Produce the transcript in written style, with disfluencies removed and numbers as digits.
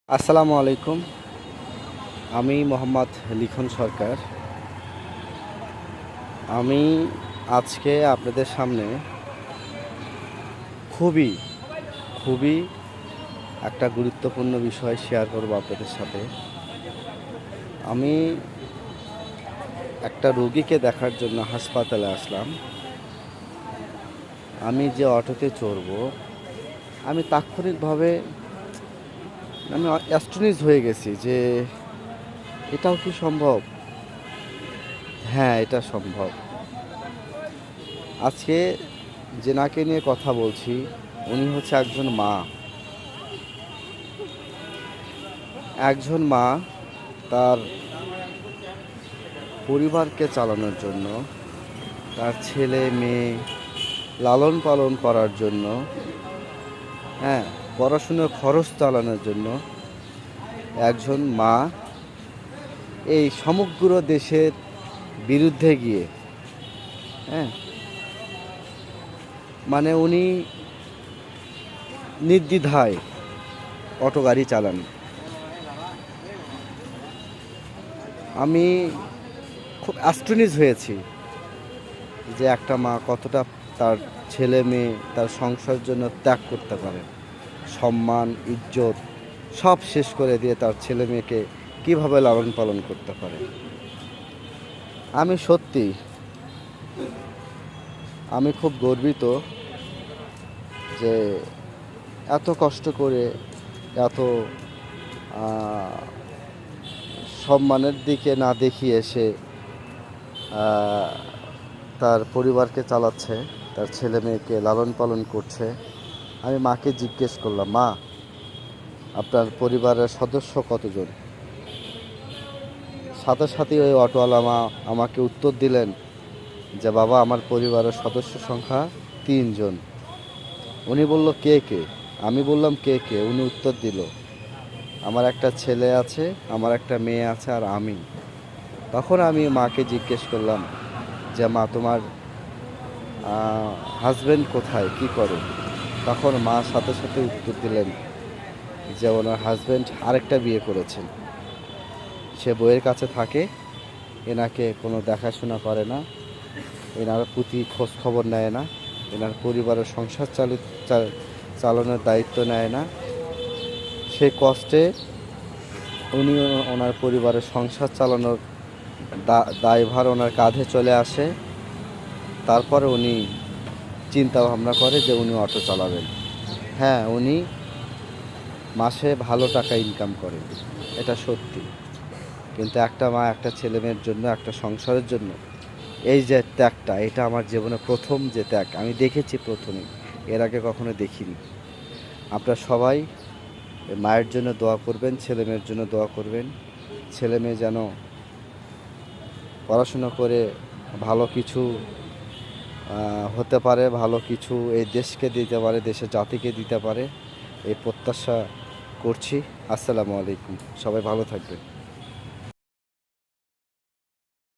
আসসালামু আলাইকুম। আমি মোহাম্মদ লিখন সরকার। আমি আজকে আপনাদের সামনে খুবই, খুবই একটা গুরুত্বপূর্ণ বিষয় শেয়ার করব আপনাদের সাথে। আমি একটা রোগীকে দেখার জন্য হাসপাতালে আসলাম। আমি যে অটোতে চড়বো, আমি তাৎক্ষণিকভাবে আমি অ্যাস্টনিশ হয়ে গেছি যে এটাও কি সম্ভব? হ্যাঁ, এটা সম্ভব। আজকে যেনাকে নিয়ে কথা বলছি, উনি হচ্ছে একজন মা। একজন মা তার পরিবারকে চালানোর জন্য, তার ছেলে মেয়ে লালন পালন করার জন্য, হ্যাঁ, পড়াশুনোর খরচ চালানোর জন্য একজন মা এই সমগ্র দেশের বিরুদ্ধে গিয়ে, হ্যাঁ, মানে উনি নির্দ্বিধায় অটো গাড়ি চালান। আমি খুব অ্যাস্টনিশ হয়েছি যে একটা মা কতটা তার ছেলে মেয়ে তার সংসারের জন্য ত্যাগ করতে পারে, সম্মান ইজ্জত সব শেষ করে দিয়ে তার ছেলে মেয়েকে কীভাবে লালন পালন করতে পারে। আমি সত্যি আমি খুব গর্বিত যে এত কষ্ট করে এত সম্মানের দিকে না দেখিয়ে সে তার পরিবারকে চালাচ্ছে, তার ছেলে মেয়েকে লালন পালন করছে। আমি মাকে জিজ্ঞেস করলাম, মা, আপনার পরিবারের সদস্য কতজন? সাথে সাথে ওই অটোওয়ালা মা আমাকে উত্তর দিলেন যে, বাবা, আমার পরিবারের সদস্য সংখ্যা 3 জন। উনি বলল, কে কে? আমি বললাম, কে কে? উনি উত্তর দিল, আমার একটা ছেলে আছে, আমার একটা মেয়ে আছে, আর আমি। তখন আমি মাকে জিজ্ঞেস করলাম যে, মা, তোমার হাজব্যান্ড কোথায়, কি করে? তখন মা সাথে সাথে উত্তর দিলেন যে ওনার হাজব্যান্ড আরেকটা বিয়ে করেছেন, সে বউয়ের কাছে থাকে, এনাকে কোনো দেখাশোনা করে না, এনার প্রতি খোঁজ খবর নেয় না, এনার পরিবারের সংসার চালানোর দায়িত্ব নেয় না। সে কষ্টে উনি ওনার পরিবারের সংসার চালানোর দায়ভার ওনার কাঁধে চলে আসে। তারপরে উনি চিন্তা ভাবনা করে যে উনি অটো চালাবেন। হ্যাঁ, উনি মাসে ভালো টাকা ইনকাম করে, এটা সত্যি। কিন্তু একটা মা একটা ছেলে মেয়ের জন্য, একটা সংসারের জন্য এই যে ত্যাগটা, এটা আমার জীবনে প্রথম যে ত্যাগ আমি দেখেছি, প্রথমেই, এর আগে কখনো দেখিনি। আপনারা সবাই মায়ের জন্য দোয়া করবেন, ছেলে মেয়ের জন্য দোয়া করবেন। ছেলে মেয়ে যেন পড়াশুনো করে ভালো কিছু হতে পারে, ভালো কিছু এই দেশকে দিতে পারে, দেশের জাতিকে দিতে পারে, এই প্রত্যাশা করছি। আসসালামু আলাইকুম, সবাই ভালো থাকবেন।